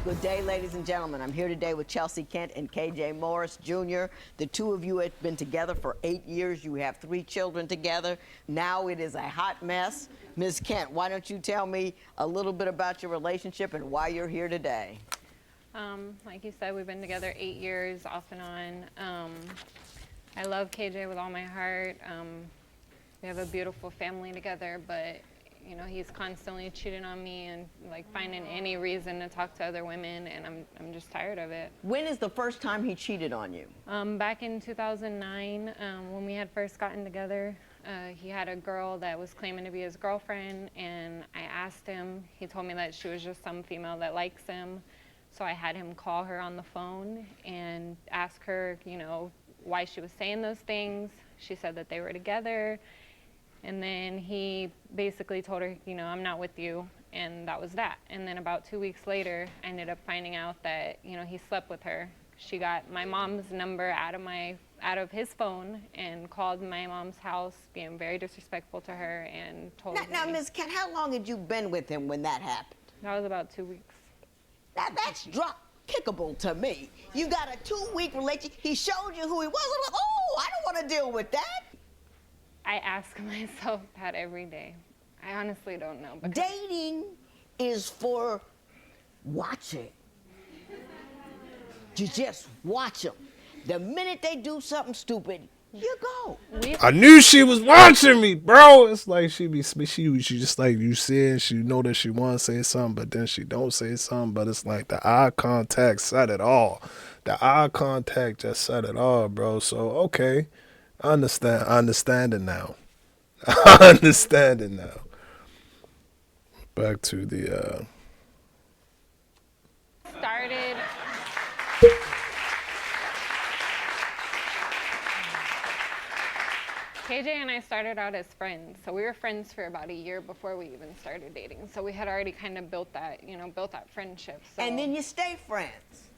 Good day, ladies and gentlemen. I'm here today with Chelsea Kent and KJ Morris Jr. The two of you have been together for 8 years. You have 3 children together. Now it is a hot mess. Ms. Kent, why don't you tell me a little bit about your relationship and why you're here today? Like you said, we've been together 8 years, off and on. I love KJ with all my heart. We have a beautiful family together, but you know, he's constantly cheating on me and like finding any reason to talk to other women, and I'm just tired of it. When is the first time he cheated on you? Back in 2009, when we had first gotten together, he had a girl that was claiming to be his girlfriend, and I asked him. He told me that she was just some female that likes him. So I had him call her on the phone and ask her, you know, why she was saying those things. She said that they were together. And then he basically told her, you know, I'm not with you, and that was that. And then about 2 weeks later, I ended up finding out that, you know, he slept with her. She got my mom's number out of his phone and called my mom's house, being very disrespectful to her, and told me. Now, Ms. Kent, how long had you been with him when that happened? That was about 2 weeks. Now, that's drop kickable to me. You got a 2-week relationship. He showed you who he was. I'm like, oh, I don't want to deal with that. I ask myself that every day. I honestly don't know. Dating is for watching. You just watch them. The minute they do something stupid, you go. I knew she was watching me, bro. It's like she just like you see it, she know that she want to say something, but then she don't say something. But it's like the eye contact said it all. The eye contact just said it all, bro. So okay. I understand it now. I understand it now. Back to the started. KJ and I started out as friends. So we were friends for about a year before we even started dating. So we had already kind of built that friendship. So. And then you stay friends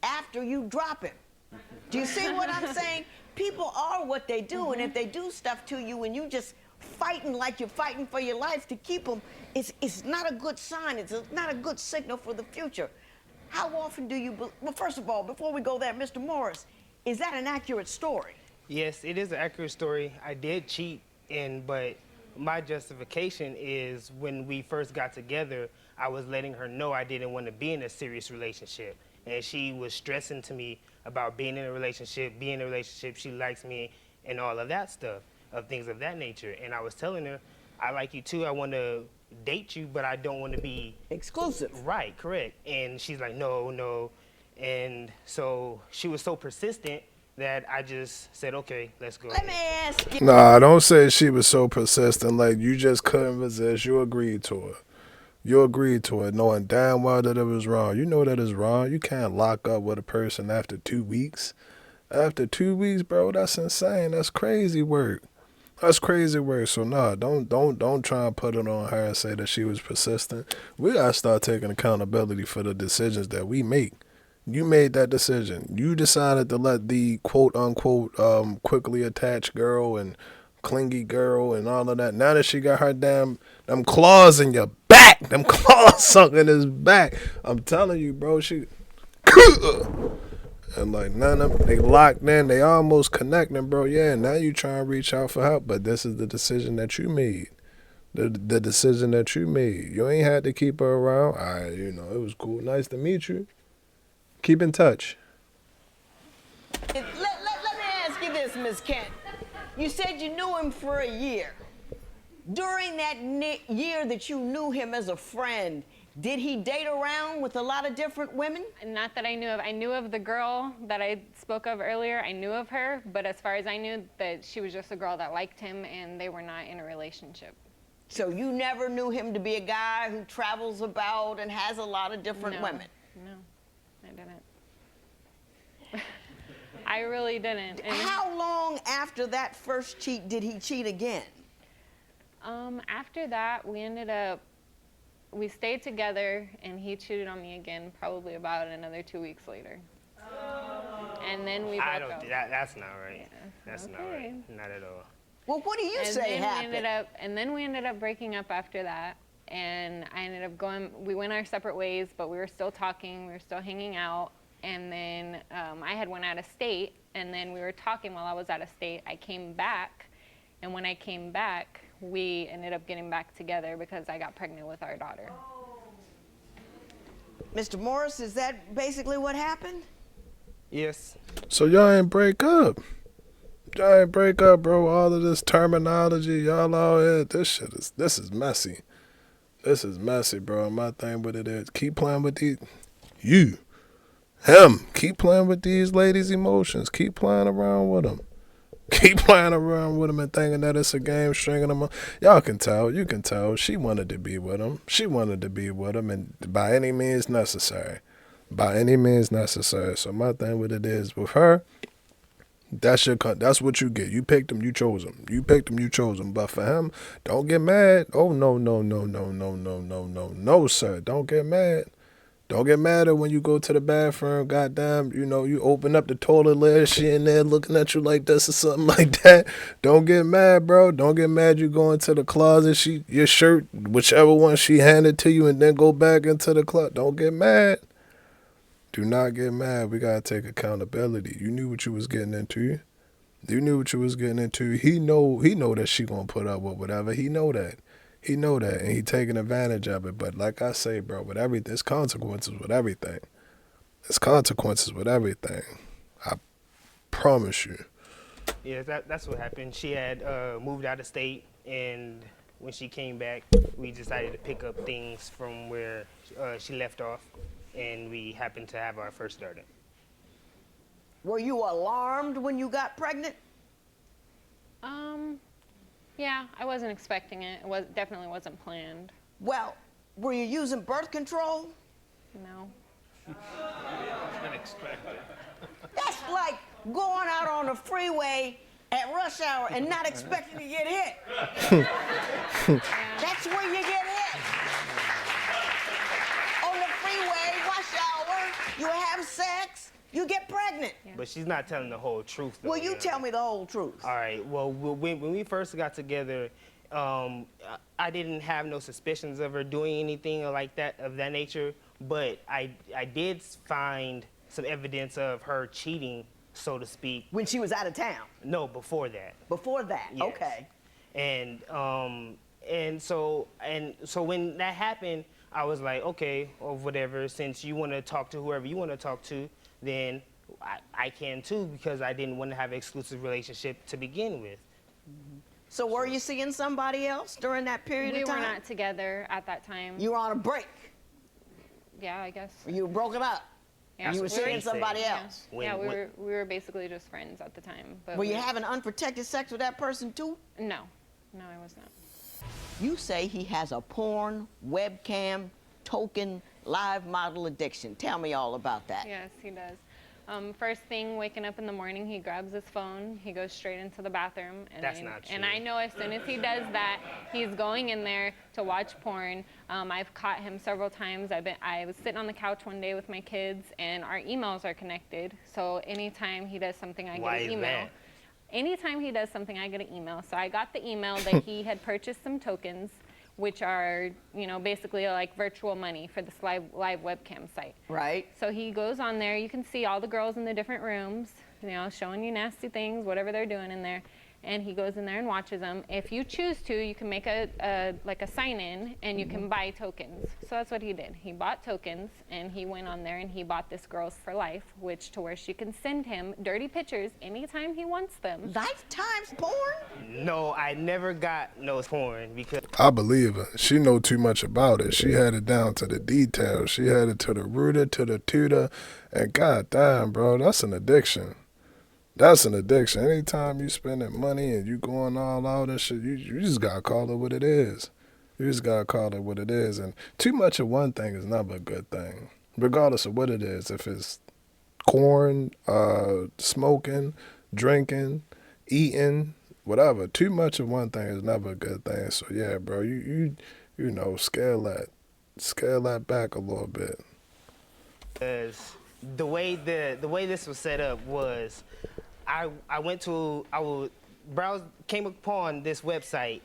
after you drop him. Do you see what I'm saying? People are what they do, and if they do stuff to you and you just fighting like you're fighting for your life to keep them, it's not a good sign. It's not a good signal for the future. How often do you, well, first of all, before we go there, Mr. Morris, is that an accurate story? Yes, it is an accurate story. I did cheat, but my justification is when we first got together, I was letting her know I didn't want to be in a serious relationship. And she was stressing to me about being in a relationship, she likes me, and all of that stuff, of things of that nature. And I was telling her, I like you too, I want to date you, but I don't want to be exclusive. Right, correct. And she's like, no. And so she was so persistent that I just said, okay, let's go. Let me ask you. Nah, don't say she was so persistent. Like, you just couldn't resist. You agreed to it. You agreed to it, knowing damn well that it was wrong. You know that it's wrong. You can't lock up with a person after 2 weeks. After 2 weeks, bro, that's insane. That's crazy work. That's crazy work. So nah, don't try and put it on her and say that she was persistent. We gotta start taking accountability for the decisions that we make. You made that decision. You decided to let the quote unquote quickly attached girl and clingy girl and all of that. Now that she got her them claws in your back, them claws sunk in his back. I'm telling you, bro, she and like none of them, they locked in, they almost connecting, bro. Yeah, now you trying to reach out for help, but this is the decision that you made. The decision that you made. You ain't had to keep her around. You know, it was cool. Nice to meet you. Keep in touch. Let me ask you this, Ms. Kent. You said you knew him for a year. During that year that you knew him as a friend, did he date around with a lot of different women? Not that I knew of. I knew of the girl that I spoke of earlier. I knew of her, but as far as I knew, that she was just a girl that liked him, and they were not in a relationship. So you never knew him to be a guy who travels about and has a lot of different women? No, I didn't. I really didn't. And how long after that first cheat did he cheat again? After that, we stayed together, and he cheated on me again probably about another 2 weeks later. And then we broke up. That's not right. Yeah. That's not right. Not at all. Well, what do you say happened? And then we ended up breaking up after that. and I ended up we went our separate ways, but we were still talking, we were still hanging out. And then I had went out of state, and then we were talking while I was out of state. I came back, and when I came back, we ended up getting back together because I got pregnant with our daughter. Mr. Morris, is that basically what happened? Yes. So y'all ain't break up. Y'all ain't break up, bro. All of this terminology, y'all out here. This is messy. This is messy, bro. My thing with it is keep playing with keep playing with these ladies' emotions. Keep playing around with them. Keep playing around with them and thinking that it's a game, stringing them up. Y'all can tell. You can tell. She wanted to be with him. She wanted to be with him, and by any means necessary. By any means necessary. So my thing with it is, with her, that's what you get. You picked him, you chose him. You picked him, you chose him. But for him, don't get mad. Oh, no, sir. Don't get mad. Don't get mad at when you go to the bathroom, goddamn, you open up the toilet lid, she in there looking at you like this or something like that. Don't get mad, bro. Don't get mad you go into the closet, your shirt, whichever one she handed to you, and then go back into the closet. Don't get mad. Do not get mad. We got to take accountability. You knew what you was getting into. You knew what you was getting into. He know that she gonna put up with whatever. He know that. He know that, and he taking advantage of it. But like I say, bro, with everything, there's consequences with everything. There's consequences with everything. I promise you. Yeah, that's what happened. She had moved out of state, and when she came back, we decided to pick up things from where she left off, and we happened to have our first daughter. Were you alarmed when you got pregnant? Yeah, I wasn't expecting it. It definitely wasn't planned. Well, were you using birth control? No. Unexpected. That's like going out on the freeway at rush hour and not expecting to get hit. That's where you get hit. On the freeway, rush hour, you have sex, you get pregnant. Yeah. But she's not telling the whole truth, though. Well, you tell me the whole truth. All right. Well, when we first got together, I didn't have no suspicions of her doing anything like that of that nature. But I did find some evidence of her cheating, so to speak. When she was out of town? No, before that. Before that, Yes. okay. And so when that happened, I was like, okay, or whatever. Since you want to talk to whoever you want to talk to, then I can too, because I didn't want to have an exclusive relationship to begin with. So were you seeing somebody else during that period of time? We were not together at that time. You were on a break. Yeah, I guess. You were broken up. Yeah. You were seeing somebody Yeah. else. Yeah, we were basically just friends at the time. But Were you having unprotected sex with that person too? No, I was not. You say he has a porn, webcam, token, live model addiction. Tell me all about that. Yes, he does. First thing, waking up in the morning, he grabs his phone, he goes straight into the bathroom. And That's not true. And I know as soon as he does that, he's going in there to watch porn. I've caught him several times. I was sitting on the couch one day with my kids, and our emails are connected. So anytime he does something, I get an email. Why is that? Anytime he does something, I get an email. So I got the email that he had purchased some tokens, which are, basically like virtual money for this live webcam site. Right. So he goes on there. You can see all the girls in the different rooms, showing you nasty things, whatever they're doing in there. And he goes in there and watches them. If you choose to, you can make a sign-in, and you can buy tokens. So that's what he did. He bought tokens, and he went on there and he bought this Girls for Life, to where she can send him dirty pictures anytime he wants them. Lifetime's porn? No, I never got no porn because I believe her. She know too much about it. She had it down to the details. She had it to the rooter, to the tutor, and goddamn, bro, that's an addiction. That's an addiction. Anytime you spending money and you going all out and shit, you just gotta call it what it is. You just gotta call it what it is. And too much of one thing is never a good thing, regardless of what it is. If it's corn, smoking, drinking, eating, whatever. Too much of one thing is never a good thing. So yeah, bro, you scale that back a little bit. because the way this was set up was, I came upon this website,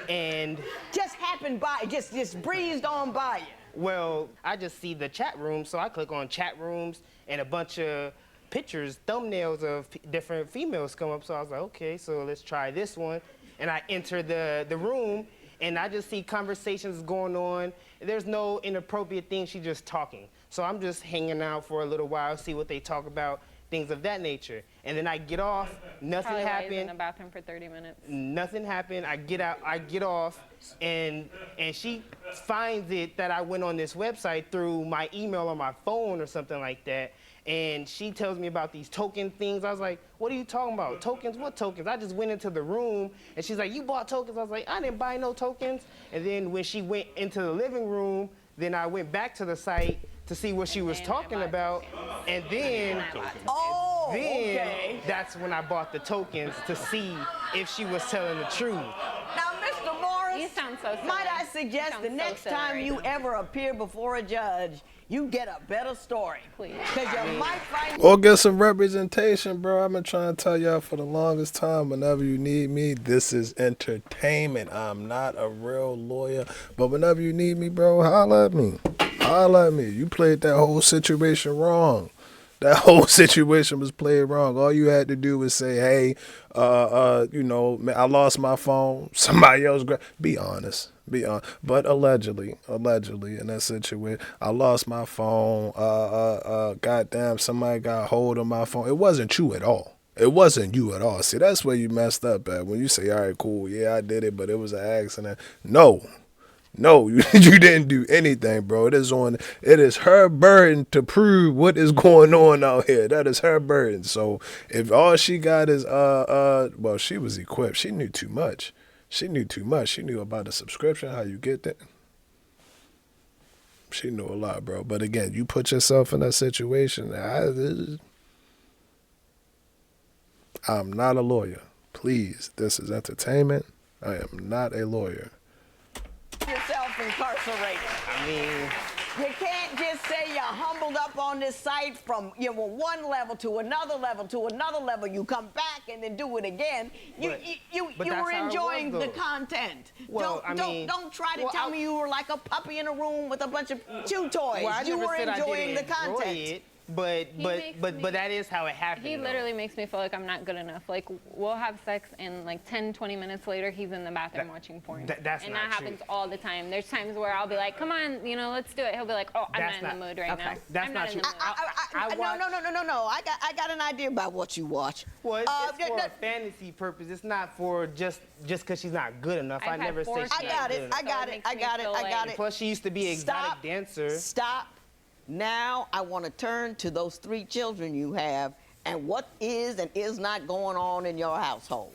and Just had happened by, just breezed on by you? Well, I just see the chat room, so I click on chat rooms, and a bunch of pictures, thumbnails of different females come up. So I was like, okay, so let's try this one. And I enter the room, and I just see conversations going on. There's no inappropriate thing. She's just talking. So I'm just hanging out for a little while, see what they talk about, things of that nature. And then I get off, nothing Probably why he's in happened. the bathroom for 30 minutes. Nothing happened. I get out, I get off, and she finds it that I went on this website through my email on my phone or something like that. And she tells me about these token things. I was like, what are you talking about? Tokens? What tokens? I just went into the room, and she's like, you bought tokens? I was like, I didn't buy no tokens. And then when she went into the living room, then I went back to the site to see what she was talking about. And then, Okay. that's when I bought the tokens to see if she was telling the truth. Now, Mr. Morris, You sound so silly. might I suggest You the sound next so silly time right you now. ever appear before a judge, you get a better story. Please. Because you might find Or get some representation, bro. I've been trying to tell y'all for the longest time, whenever you need me, this is entertainment. I'm not a real lawyer. But whenever you need me, bro, holla at me. Holla at me. You played that whole situation wrong. That whole situation was played wrong. All you had to do was say, hey, man, I lost my phone. Somebody else be honest. Be honest. But allegedly in that situation, I lost my phone. Goddamn, somebody got hold of my phone. It wasn't you at all. It wasn't you at all. See, that's where you messed up at. When you say, all right, cool, yeah, I did it, but it was an accident. No, you didn't do anything, bro. It is her burden to prove what is going on out here. That is her burden. So if all she got is well, she was equipped. She knew too much. She knew about the subscription, how you get that. She knew a lot, bro. But again, you put yourself in that situation. I'm not a lawyer. Please, this is entertainment. I am not a lawyer. yourself incarcerated. I mean, You can't just say you're humbled up on this site from one level to another level to another level. You come back and then do it again. You but were that's how it enjoying was, the though. content. Well, Don't try to tell me you were like a puppy in a room with a bunch of chew toys. well, I You never were said enjoying I the didn't content. enjoy it, but that is how it happened. He though. literally makes me feel like I'm not good enough. Like, we'll have sex, and like 10, 20 minutes later, he's in the bathroom watching porn. That's and not that happens true. all the time. There's times where I'll be like, come on, let's do it. He'll be like, oh, I'm That's not in the mood right okay. now. That's I'm not not in true. the mood. No. I got an idea about what you watch. Well, it's for a fantasy purpose. It's not for just because she's not good enough. I've I had never say 4 she's I kids. got not it. good I enough. got So it it. makes I me got it. feel I got like- it. Plus, she used to be an exotic dancer. Stop. Now I want to turn to those 3 children you have and what is and is not going on in your household.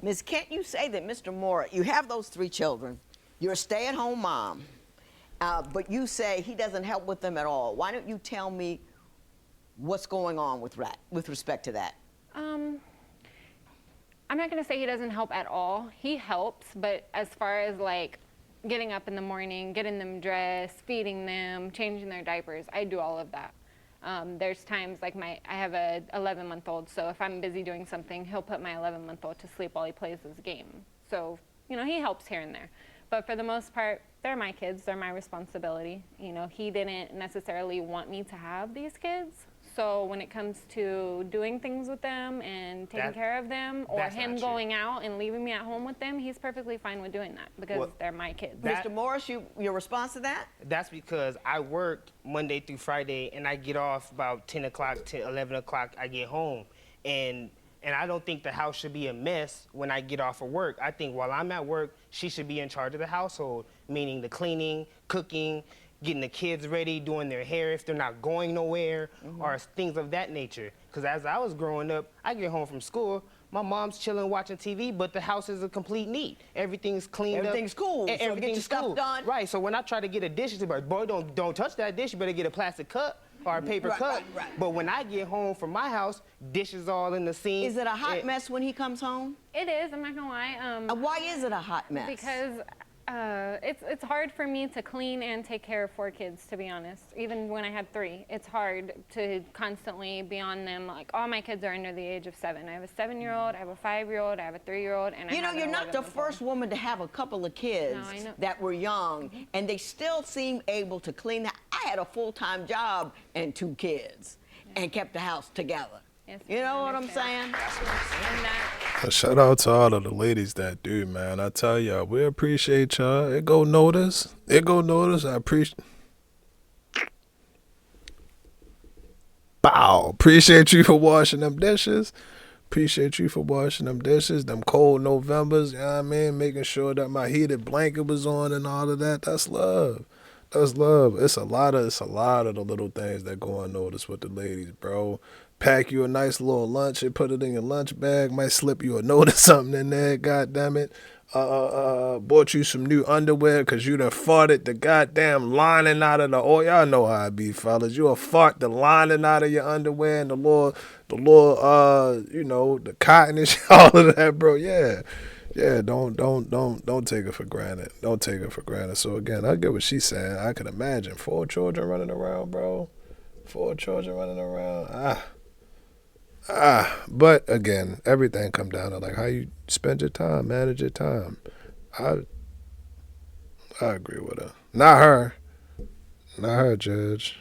Ms. Kent, you say that Mr. Moore, you have those 3 children. You're a stay-at-home mom, but you say he doesn't help with them at all. Why don't you tell me what's going on with respect to that? I'm not going to say he doesn't help at all. He helps, but as far as like getting up in the morning, getting them dressed, feeding them, changing their diapers, I do all of that. There's times like I have a 11-month-old, so if I'm busy doing something, he'll put my 11-month-old to sleep while he plays his game. So, he helps here and there. But for the most part, they're my kids, they're my responsibility. He didn't necessarily want me to have these kids. So when it comes to doing things with them and taking care of them, or that's him not true. going out and leaving me at home with them, he's perfectly fine with doing that because Well, they're my kids. that- Mr. Morris, your response to that? That's because I work Monday through Friday, and I get off about 10 o'clock to 11 o'clock. I get home, and I don't think the house should be a mess when I get off of work. I think while I'm at work, she should be in charge of the household, meaning the cleaning, cooking, getting the kids ready, doing their hair if they're not going nowhere, or things of that nature. Because as I was growing up, I get home from school, my mom's chilling watching TV, but the house is a complete neat. Everything's cleaned Everything's up. cool, so get your Everything's stuff cool. done. Right, so when I try to get a dish, it's like, boy, don't touch that dish. You better get a plastic cup or a paper cup. Right. But when I get home from my house, dishes all in the sink. Is it a hot mess when he comes home? It is, I'm not gonna lie. Why is it a hot mess? Because It's hard for me to clean and take care of 4 kids, to be honest. Even when I had 3, it's hard to constantly be on them. Like, all my kids are under the age of 7. I have a 7-year-old, I have a 5-year-old, I have a 3-year-old, and I have an You're not the 11-month-old. first woman to have a couple of kids No, I know. that were young, and they still seem able to clean. I had a full-time job and 2 kids, and kept the house together. Yes, You know I what I'm understand. saying? And that, Shout out to all of the ladies that do, man. I tell y'all, we appreciate y'all. It go notice. It go notice. I appreciate. Bow. Appreciate you for washing them dishes. Appreciate you for washing them dishes. Them cold Novembers, you know what I mean? Making sure that my heated blanket was on and all of that. That's love. That's love. It's a lot of the little things that go unnoticed with the ladies, bro. Pack you a nice little lunch and put it in your lunch bag. Might slip you a note or something in there. God damn it. Bought you some new underwear because you done farted the goddamn lining out of the oil. Y'all know how I be, fellas. You'll fart the lining out of your underwear and the little, the cotton and shit, all of that, bro. Yeah. Yeah, don't take it for granted. Don't take it for granted. So again, I get what she's saying. I can imagine 4 children running around, bro. 4 children running around. But again, everything come down to like how you spend your time, manage your time. I agree with her. Not her, Judge.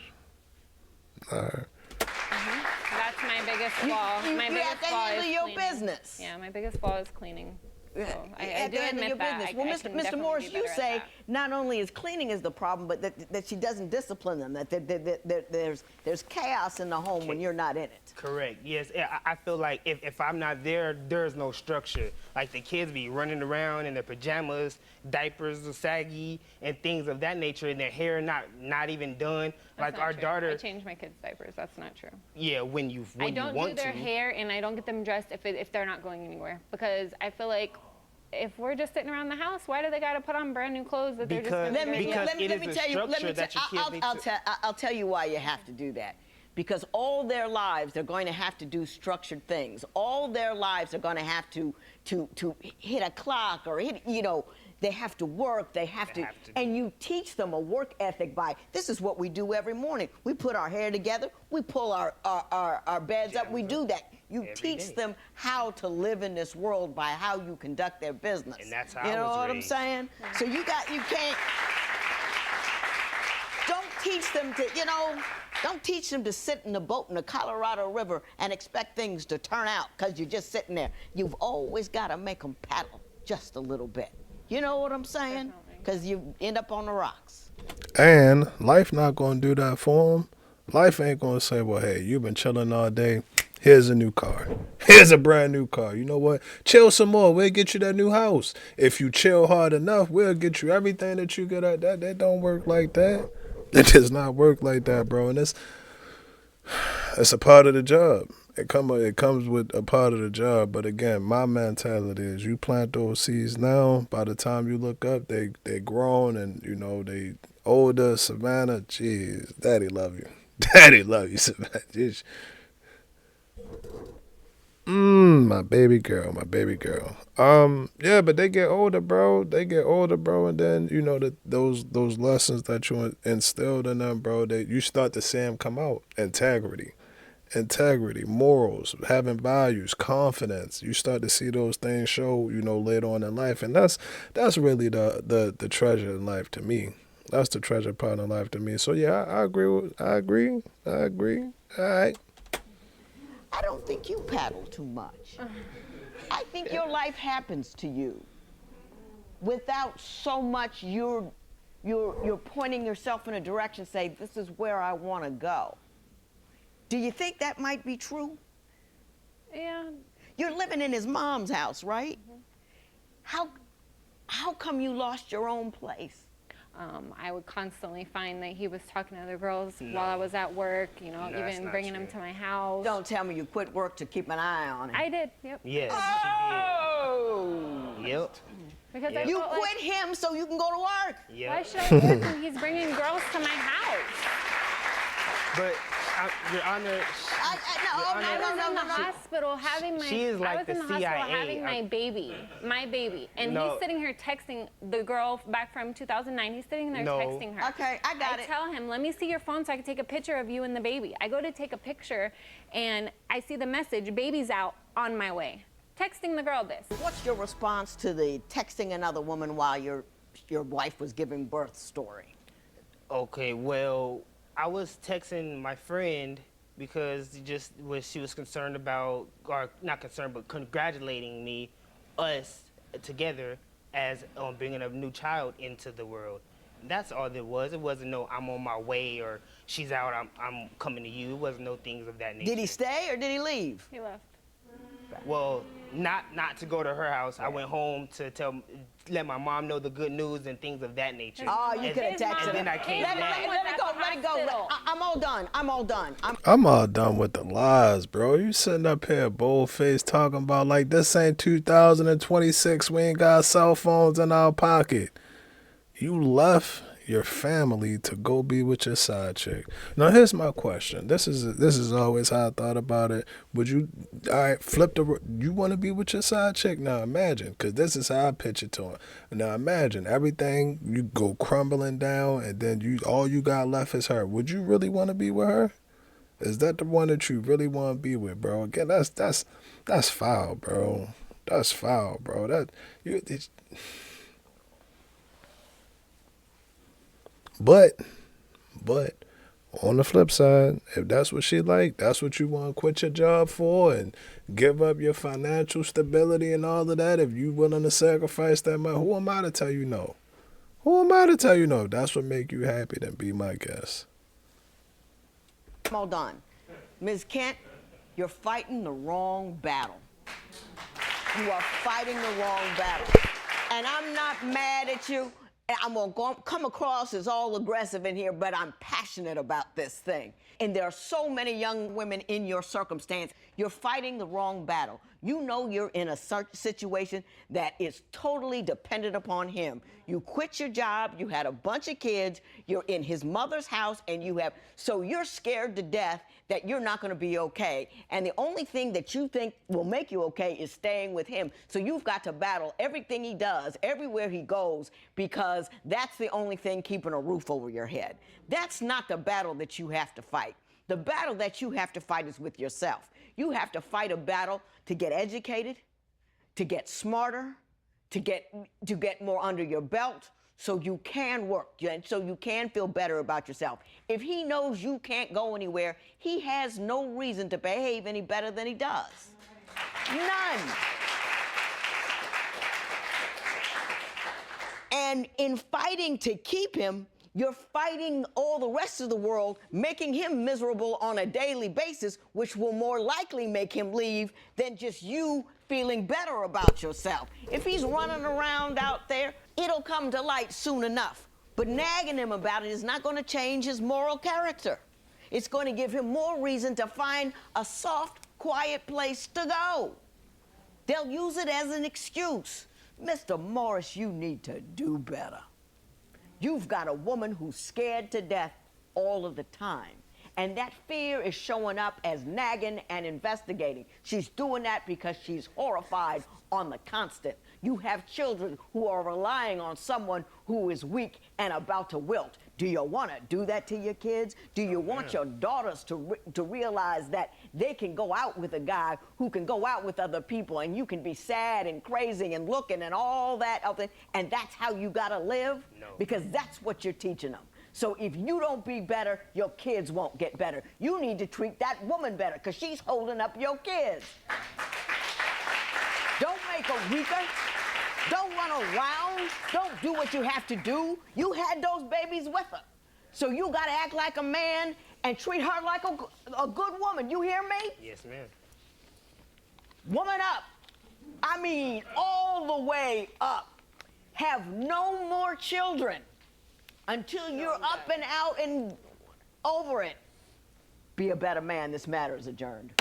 Not her. that's my biggest flaw. My You biggest have to flaw handle is your cleaning. business. Yeah, my biggest flaw is cleaning. So I At do the end of admit your that. business. I Well, can Mr. definitely Morris, be you better at say that. not only is cleaning is the problem, but that she doesn't discipline them. That there's chaos in the home when you're not in it. Correct. Yes. Yeah, I feel like if I'm not there, there's no structure. Like the kids be running around in their pajamas, diapers are saggy, and things of that nature, and their hair not even done. That's Like not our true. daughter. I change my kids' diapers. That's not true. Yeah, when you I don't do want their to. hair, and I don't get them dressed if they're not going anywhere, because I feel like if we're just sitting around the house, why do they got to put on brand new clothes that they're just Because- going to because Let me it is a tell you. Let me structure that your kids need to- I'll tell you why you have to do that. Because all their lives they're going to have to do structured things. All their lives they're going to have to hit a clock or hit, they have to work, they have to, and you teach them a work ethic by, this is what we do every morning. We put our hair together, we pull our beds up, we do that. You Every teach day. them how to live in this world by how you conduct their business. And that's how you I know was what raised. I'm saying? So you can't, don't teach them to, don't teach them to sit in the boat in the Colorado River and expect things to turn out because you're just sitting there. You've always got to make them paddle just a little bit. You know what I'm saying? Definitely. Because you end up on the rocks. And life not gonna do that for them. Life ain't gonna say, well, hey, you've been chilling all day. Here's a new car. Here's a brand new car. You know what? Chill some more. We'll get you that new house. If you chill hard enough, we'll get you everything that you get at that. That don't work like that. It does not work like that, bro. And it's a part of the job. It comes with a part of the job. But again, my mentality is you plant those seeds now. By the time you look up, they grown and they older. Savannah, jeez, Daddy love you. Daddy love you, Savannah. Jeez. My baby girl. Yeah, but they get older, bro. And then those lessons that you instilled in them, bro. You start to see them come out. Integrity, morals, having values, confidence. You start to see those things show, later on in life, and that's really the treasure in life to me. That's the treasure part in life to me. So yeah, I agree. All right. I don't think you paddle too much. I think your life happens to you without so much you're pointing yourself in a direction, say, this is where I want to go. Do you think that might be true? Yeah. You're living in his mom's house, right? How come you lost your own place? I would constantly find that he was talking to other girls while I was at work, that's even not bringing true. them to my house. Don't tell me you quit work to keep an eye on him. I did, yep. Yes. Oh! She did. Yep. Because I Yep. You felt quit him so you can go to work. why Yep. should I quit when he's bringing girls to my house? But Your Honor. I was in the hospital having my. She is like I was in the the hospital CIA. having my baby, and No. he's sitting here texting the girl back from 2009. He's sitting there No. texting her. Okay, I got it. I tell him, let me see your phone so I can take a picture of you and the baby. I go to take a picture, and I see the message, baby's out, on my way. Texting the girl this. What's your response to the texting another woman while your wife was giving birth story? Okay, well, I was texting my friend because she was concerned about, or not concerned, but congratulating me, us together as bringing a new child into the world. That's all there was. It wasn't no I'm on my way or she's out, I'm coming to you. It wasn't no things of that nature. Did he stay or did he leave? He left. Well, not to go to her house. I went home to let my mom know the good news and things of that nature. Oh, you could have texted And then I came Let back. it go. I'm all done. I'm all done with the lies, bro. You sitting up here bold-faced talking about like this ain't 2026. We ain't got cell phones in our pocket. You left your family to go be with your side chick. Now here's my question. This is always how I thought about it. Would you, all right, you want to be with your side chick? Now imagine, because this is how I pitch it to him. Now imagine everything you go crumbling down, and then all you got left is her. Would you really want to be with her? Is that the one that you really want to be with, bro? Again, that's foul, bro. That's foul, bro. But on the flip side, if that's what she like, that's what you want to quit your job for and give up your financial stability and all of that, if you willing to sacrifice that money, who am I to tell you no? Who am I to tell you no? If that's what make you happy, then be my guest. I'm all done. Ms. Kent, you're fighting the wrong battle. You are fighting the wrong battle. And I'm not mad at you. I'm going to come across as all aggressive in here, but I'm passionate about this thing. And there are so many young women in your circumstance. You're fighting the wrong battle. You know you're in a situation that is totally dependent upon him. You quit your job, you had a bunch of kids, you're in his mother's house, and so you're scared to death that you're not going to be okay. And the only thing that you think will make you okay is staying with him. So you've got to battle everything he does, everywhere he goes, because that's the only thing keeping a roof over your head. That's not the battle that you have to fight. The battle that you have to fight is with yourself. You have to fight a battle to get educated, to get smarter, to get more under your belt, so you can work, so you can feel better about yourself. If he knows you can't go anywhere, he has no reason to behave any better than he does. None. And in fighting to keep him, you're fighting all the rest of the world, making him miserable on a daily basis, which will more likely make him leave than just you feeling better about yourself. If he's running around out there, it'll come to light soon enough. But nagging him about it is not going to change his moral character. It's going to give him more reason to find a soft, quiet place to go. They'll use it as an excuse. Mr. Morris, you need to do better. You've got a woman who's scared to death all of the time. And that fear is showing up as nagging and investigating. She's doing that because she's horrified on the constant. You have children who are relying on someone who is weak and about to wilt. Do you want to do that to your kids? Do you want your daughters to realize that they can go out with a guy who can go out with other people, and you can be sad and crazy and looking and all that other, and that's how you got to live? No. Because that's what you're teaching them. So if you don't be better, your kids won't get better. You need to treat that woman better because she's holding up your kids. Don't make her weaker. Don't run around. Don't do what you have to do. You had those babies with her. So you got to act like a man and treat her like a good woman. You hear me? Yes, ma'am. Woman up. I mean, all the way up. Have no more children until you're up and out and over it. Be a better man. This matter is adjourned.